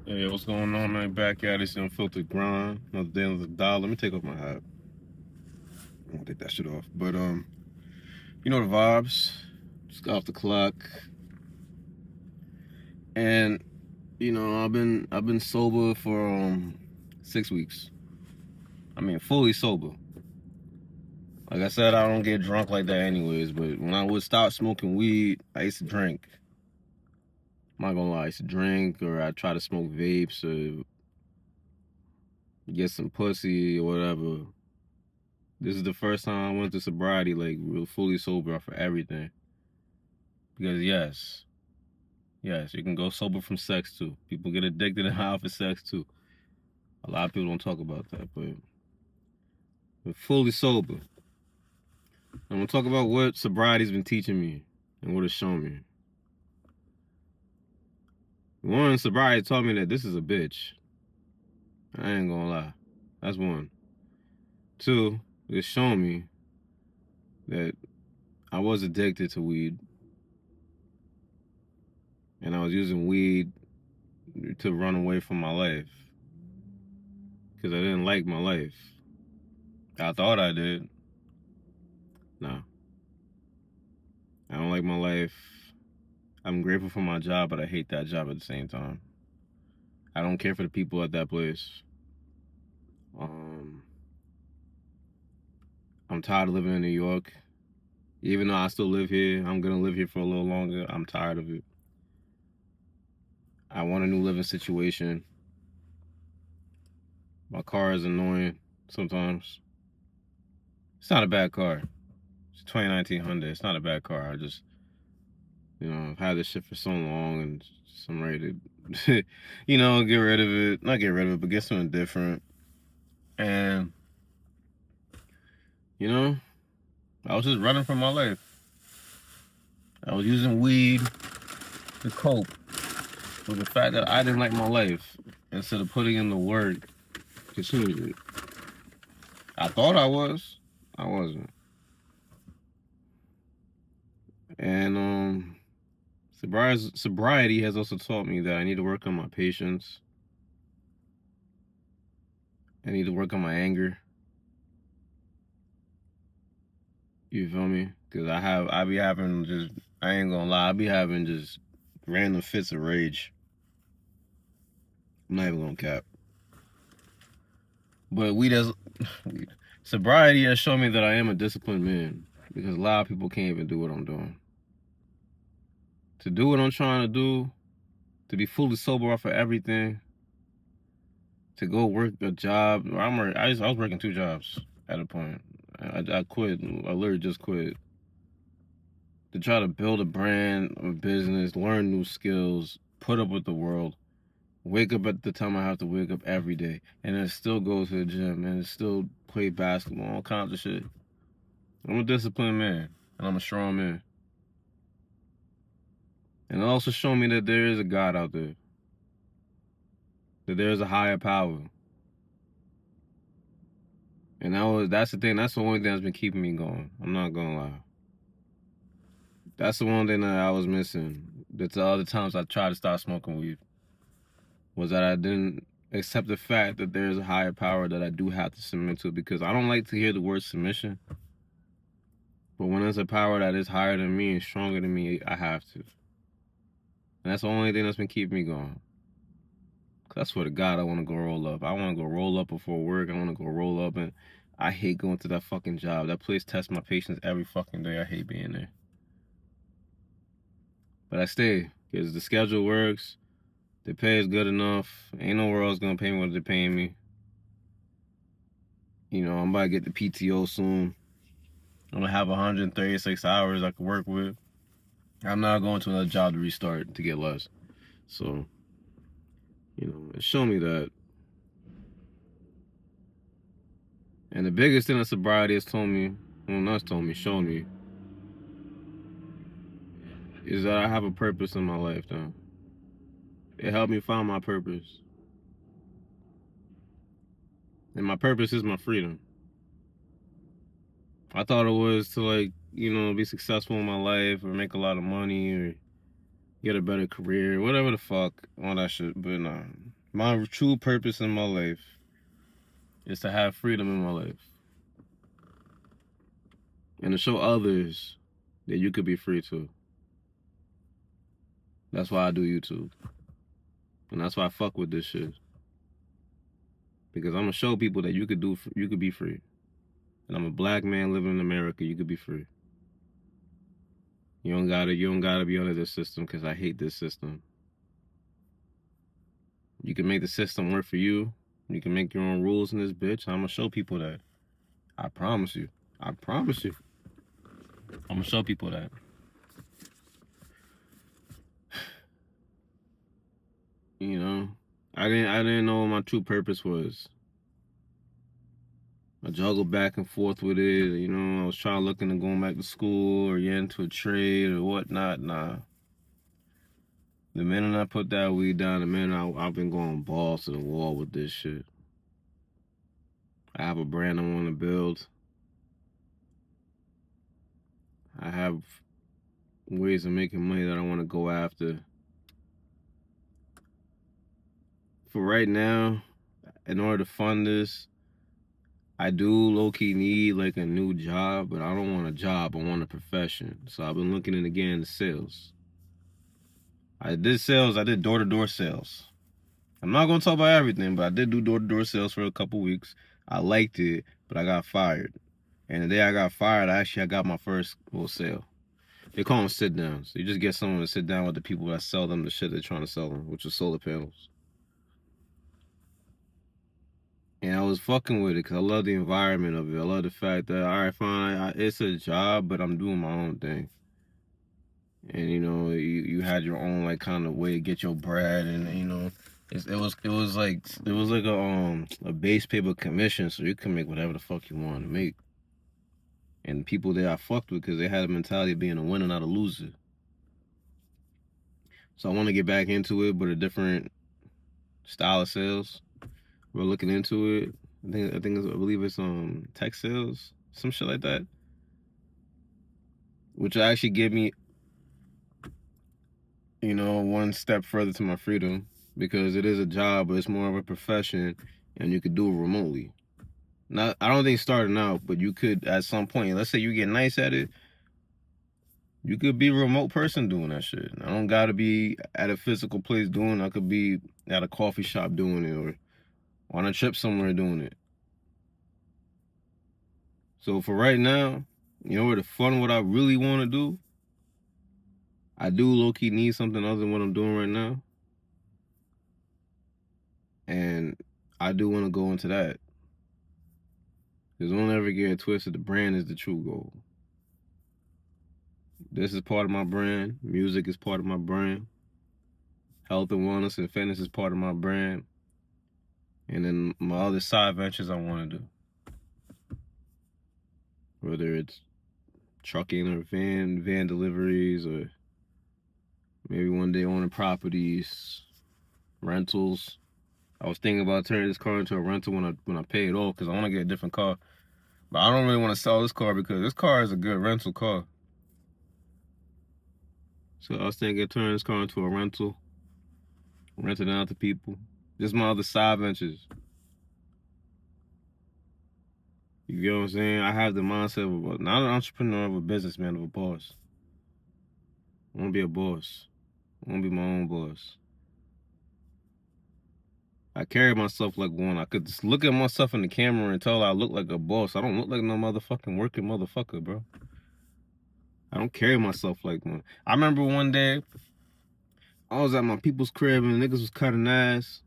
Hey, what's going on, man? Back at it, it's Unfiltered Grind. Another day, another dollar. Let me take off my hat. I'm gonna take that shit off. But you know the vibes. Just got off the clock, and I've been sober for 6 weeks. I mean, fully sober. Like I said, I don't get drunk like that anyways. But when I would stop smoking weed, I used to drink. I'm not gonna lie, I used to drink, or I try to smoke vapes, or get some pussy or whatever. This is the first time I went to sobriety, like real fully sober for everything. Because yes, you can go sober from sex too. People get addicted and high for sex too. A lot of people don't talk about that, but fully sober. I'm gonna talk about what sobriety's been teaching me and what it's shown me. One, sobriety taught me that this is a bitch. I ain't gonna lie. That's one. Two, it's shown me that I was addicted to weed. And I was using weed to run away from my life. Because I didn't like my life. I thought I did. No. I don't like my life. I'm grateful for my job, but I hate that job at the same time. I don't care for the people at that place. I'm tired of living in New York. Even though I still live here, I'm gonna live here for a little longer. I'm tired of it. I want a new living situation. My car is annoying sometimes. It's not a bad car. It's a 2019 Hyundai. It's not a bad car. I just, I've had this shit for so long, and I'm ready to, get rid of it. Not get rid of it, but get something different. And, I was just running from my life. I was using weed to cope with the fact that I didn't like my life instead of putting in the work to change it. I thought I was. I wasn't. And sobriety has also taught me that I need to work on my patience. I need to work on my anger. You feel me? Because I be having just, I ain't gonna lie, I be having just random fits of rage. I'm not even gonna cap. But sobriety has shown me that I am a disciplined man. Because a lot of people can't even do what I'm doing. To do what I'm trying to do, to be fully sober off of everything, to go work a job. I was working 2 jobs at a point. I quit. I literally just quit. To try to build a brand, a business, learn new skills, put up with the world, wake up at the time I have to wake up every day, and then still go to the gym, and still play basketball, all kinds of shit. I'm a disciplined man, and I'm a strong man. And it also showed me that there is a God out there. That there is a higher power. And that's the thing, that's the only thing that's been keeping me going. I'm not gonna lie. That's the one thing that I was missing. That's the other times I tried to start smoking weed. Was that I didn't accept the fact that there is a higher power that I do have to submit to, because I don't like to hear the word submission. But when there's a power that is higher than me and stronger than me, I have to. And that's the only thing that's been keeping me going. Cause I swear to God, I want to go roll up. I want to go roll up before work. I want to go roll up, and I hate going to that fucking job. That place tests my patience every fucking day. I hate being there. But I stay, because the schedule works. The pay is good enough. Ain't nowhere else gonna pay me what they're paying me. I'm about to get the PTO soon. I'm gonna have 136 hours I can work with. I'm not going to another job to restart to get less. So, it showed me that. And the biggest thing that sobriety has told me, shown me, is that I have a purpose in my life now. It helped me find my purpose. And my purpose is my freedom. I thought it was to be successful in my life, or make a lot of money, or get a better career, whatever the fuck, all that shit. But nah. My true purpose in my life is to have freedom in my life. And to show others that you could be free too. That's why I do YouTube. And that's why I fuck with this shit. Because I'm gonna show people that you could be free. And I'm a black man living in America, you could be free. You don't gotta be under this system, because I hate this system. You can make the system work for you. You can make your own rules in this bitch. I'm gonna show people that. I promise you. I promise you. I'm gonna show people that. You know, I didn't know what my true purpose was. I juggled back and forth with it. You know, I was trying to look into going back to school or get into a trade or whatnot. Nah. The minute I put that weed down, the minute I've been going balls to the wall with this shit. I have a brand I want to build. I have ways of making money that I want to go after. For right now, in order to fund this, I do low-key need like a new job, but I don't want a job, I want a profession. So I've been looking into getting into sales. I did door-to-door sales. I'm not gonna talk about everything, but I did do door-to-door sales for a couple weeks. I liked it, but I got fired. And the day I got fired, I got my first sale. They call them sit-downs. You just get someone to sit down with the people that sell them the shit they're trying to sell them, which is solar panels. And I was fucking with it because I love the environment of it. I love the fact that, all right, fine, it's a job, but I'm doing my own thing. And, you know, you had your own, like, kind of way to get your bread. And, you know, it was like a base paper commission, so you can make whatever the fuck you want to make. And people that I fucked with, because they had a mentality of being a winner, not a loser. So I want to get back into it, but a different style of sales. We're looking into it. I believe it's tech sales, some shit like that, which will actually give me, you know, one step further to my freedom, because it is a job, but it's more of a profession, and you could do it remotely. I don't think starting out, but you could at some point. Let's say you get nice at it, you could be a remote person doing that shit. I don't gotta be at a physical place doing it. I could be at a coffee shop doing it, or on a trip somewhere doing it. So for right now, you know, to fund what I really want to do, I do low-key need something other than what I'm doing right now. And I do want to go into that. Because don't ever get it twisted, the brand is the true goal. This is part of my brand. Music is part of my brand. Health and wellness and fitness is part of my brand. And then my other side ventures I want to do. Whether it's trucking or van deliveries, or maybe one day owning properties, rentals. I was thinking about turning this car into a rental when I pay it off, because I want to get a different car. But I don't really want to sell this car, because this car is a good rental car. So I was thinking of turning this car into a rental, rent it out to people. Just my other side ventures. You get what I'm saying? I have the mindset of not an entrepreneur, of a businessman, of a boss. I want to be a boss. I want to be my own boss. I carry myself like one. I could just look at myself in the camera and tell I look like a boss. I don't look like no motherfucking working motherfucker, bro. I don't carry myself like one. I remember one day, I was at my people's crib and niggas was cutting ass.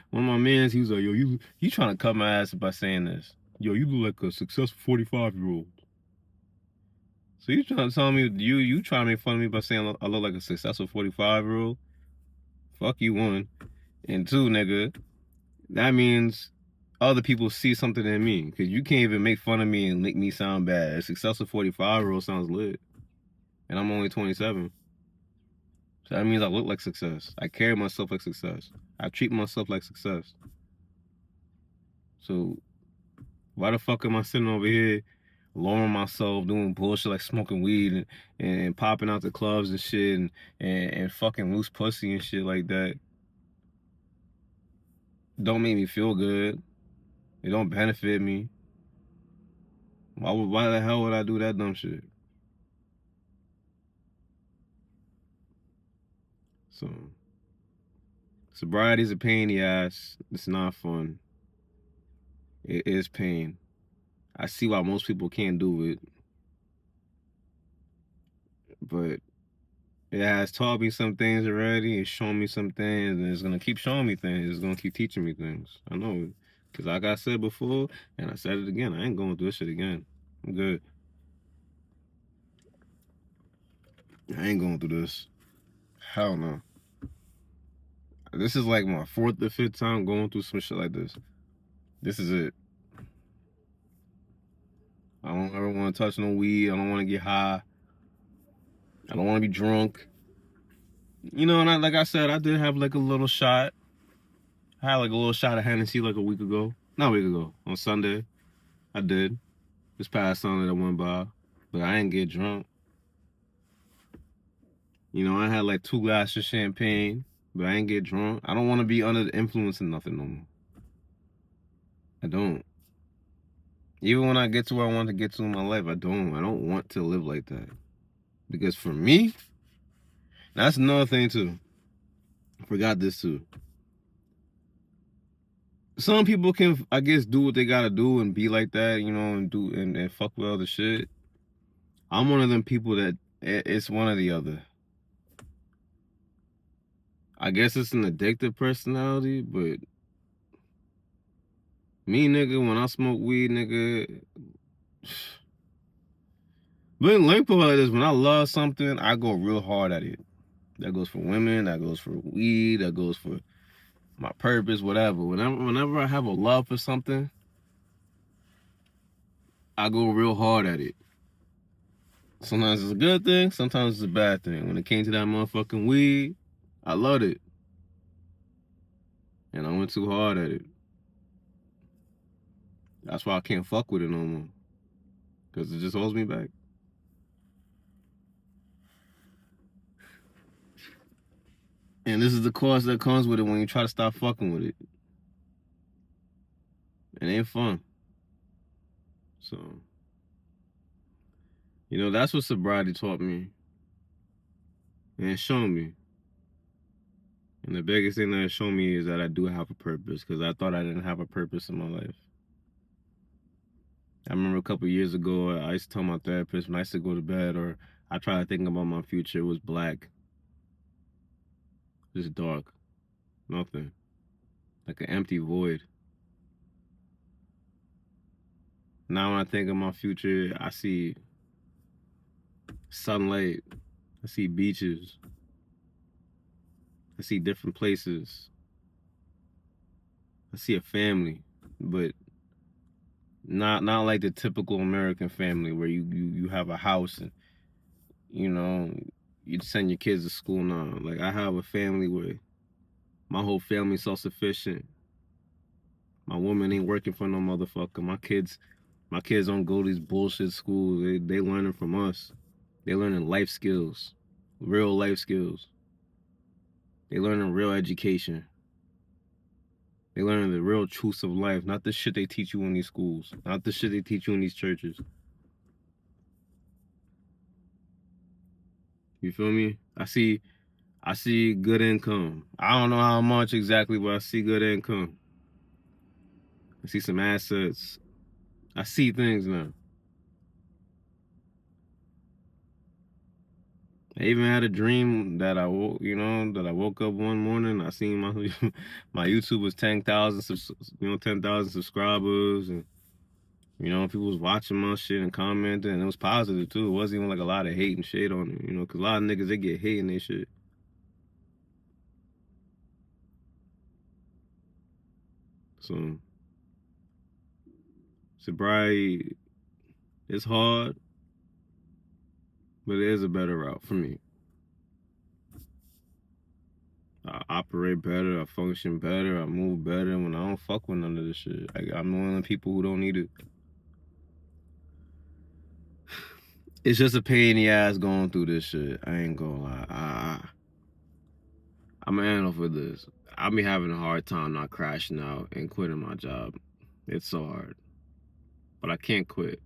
One of my mans, he was like, yo, you trying to cut my ass by saying this. Yo, you look like a successful 45-year-old. So you trying to tell me, you trying to make fun of me by saying I look like a successful 45-year-old? Fuck you, one. And two, nigga, that means other people see something in me. Because you can't even make fun of me and make me sound bad. A successful 45-year-old sounds lit. And I'm only 27. So that means I look like success. I carry myself like success. I treat myself like success. So why the fuck am I sitting over here lowering myself, doing bullshit like smoking weed and popping out the clubs and shit, and fucking loose pussy and shit like that? don't make me feel good. It don't benefit me. Why the hell would I do that dumb shit? So, sobriety's a pain in the ass. It's not fun. It is pain. I see why most people can't do it. But it has taught me some things already. It's shown me some things, and it's gonna keep showing me things. It's gonna keep teaching me things. I know, cause like I said before, and I said it again. I ain't going through this shit again. I'm good. I ain't going through this. Hell no. This is like my 4th or 5th time going through some shit like this. This is it. I don't ever want to touch no weed. I don't want to get high. I don't want to be drunk. You know, and like I said, I did have like a little shot. I had like a little shot of Hennessy like a week ago. Not a week ago. On Sunday. I did. This past Sunday that went by. But I didn't get drunk. You know, I had like 2 glasses of champagne. But I didn't get drunk. I don't want to be under the influence of nothing no more. I don't. Even when I get to where I want to get to in my life, I don't want to live like that. Because for me, that's another thing too. I forgot this too. Some people can, I guess, do what they gotta do and be like that, you know, and do and fuck with other shit. I'm one of them people that it's one or the other. I guess it's an addictive personality, but me, nigga, when I smoke weed, nigga. But let me put it like this: when I love something, I go real hard at it. That goes for women. That goes for weed. That goes for my purpose, whatever. Whenever I have a love for something, I go real hard at it. Sometimes it's a good thing, sometimes it's a bad thing. When it came to that motherfucking weed, I loved it. And I went too hard at it. That's why I can't fuck with it no more. Because it just holds me back. And this is the cost that comes with it when you try to stop fucking with it. It ain't fun. So, you know, that's what sobriety taught me. And it showed me. And the biggest thing that it showed me is that I do have a purpose. Because I thought I didn't have a purpose in my life. I remember a couple years ago, I used to tell my therapist when I used to go to bed or I tried to think about my future, it was black. Just dark. Nothing. Like an empty void. Now when I think of my future, I see sunlight. I see beaches. I see different places. I see a family, but not like the typical American family where you have a house and you know you send your kids to school now. Like I have a family where my whole family's self-sufficient. My woman ain't working for no motherfucker. My kids don't go to these bullshit schools. They learning from us. They learning life skills, real life skills. They learning real education. They learning the real truths of life, not the shit they teach you in these schools, not the shit they teach you in these churches. You feel me? I see good income. I don't know how much exactly, but I see good income. I see some assets. I see things now. I even had a dream that I woke up one morning. I seen my my YouTube was 10,000, 10,000 subscribers, and people was watching my shit and commenting, and it was positive too. It wasn't even like a lot of hate and shade on it, because a lot of niggas they get hate and they shit. So sobriety is hard, but it is a better route for me. I operate better, I function better, I move better when I don't fuck with none of this shit. I'm one of the people who don't need it. It's just a pain in the ass going through this shit. I ain't gonna lie. I'm an animal for this. I'll be having a hard time not crashing out and quitting my job. It's so hard. But I can't quit.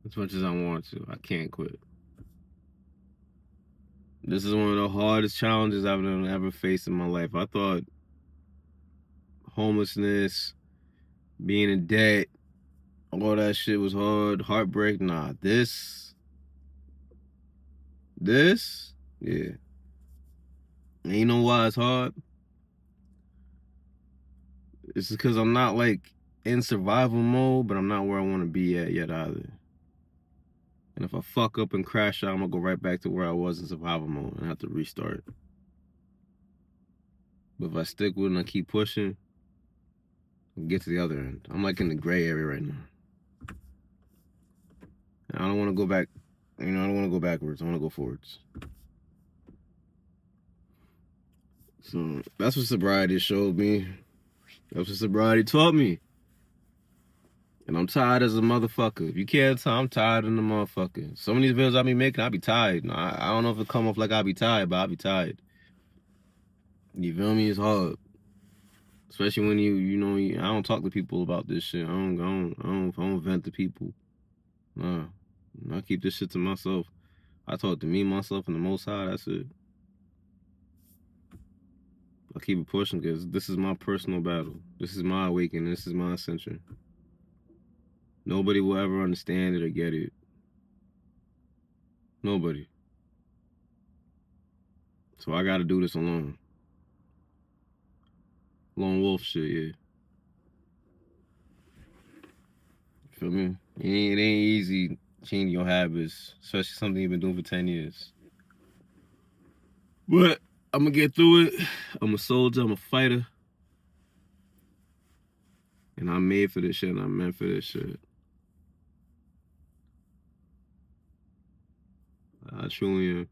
As much as I want to, I can't quit. This is one of the hardest challenges I've ever faced in my life. I thought homelessness, being in debt, all that shit was hard. Heartbreak, nah. This, yeah. And you know why it's hard? It's because I'm not like in survival mode, but I'm not where I want to be at yet either. And if I fuck up and crash out, I'm gonna go right back to where I was in survival mode and have to restart. But if I stick with it and I keep pushing, I'll get to the other end. I'm like in the gray area right now. And I don't want to go back. I don't want to go backwards. I want to go forwards. So that's what sobriety showed me. That's what sobriety taught me. And I'm tired as a motherfucker. If you can't tell, I'm tired in the motherfucker. Some of these videos I be making, I be tired. I don't know if it come off like I be tired, but I be tired. You feel me? It's hard. Especially when I don't talk to people about this shit. I don't vent to people. Nah. I keep this shit to myself. I talk to me, myself, and the Most High. That's it. I keep it pushing because this is my personal battle. This is my awakening. This is my ascension. Nobody will ever understand it or get it. Nobody. So I gotta do this alone. Lone wolf shit, yeah. Feel me? It ain't easy changing your habits, especially something you've been doing for 10 years. But I'm gonna get through it. I'm a soldier, I'm a fighter. And I'm made for this shit, and I'm meant for this shit. I truly am.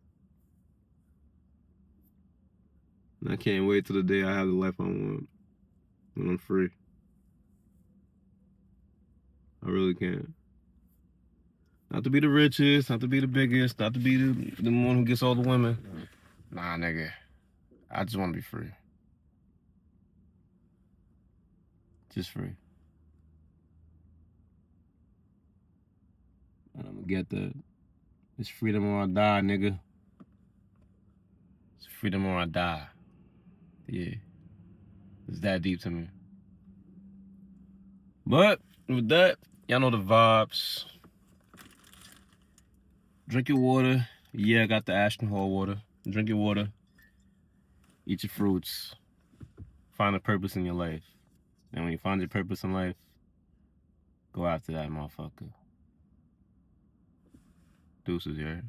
And I can't wait till the day I have the life I want. When I'm free. I really can't. Not to be the richest, not to be the biggest, not to be the one who gets all the women. Nah, nigga. I just want to be free. Just free. And I'm gonna get that. It's freedom or I die, nigga. It's freedom or I die. Yeah. It's that deep to me. But with that, y'all know the vibes. Drink your water. Yeah, I got the Ashton Hall water. Drink your water. Eat your fruits. Find a purpose in your life. And when you find your purpose in life, go after that motherfucker. Deuces, yeah.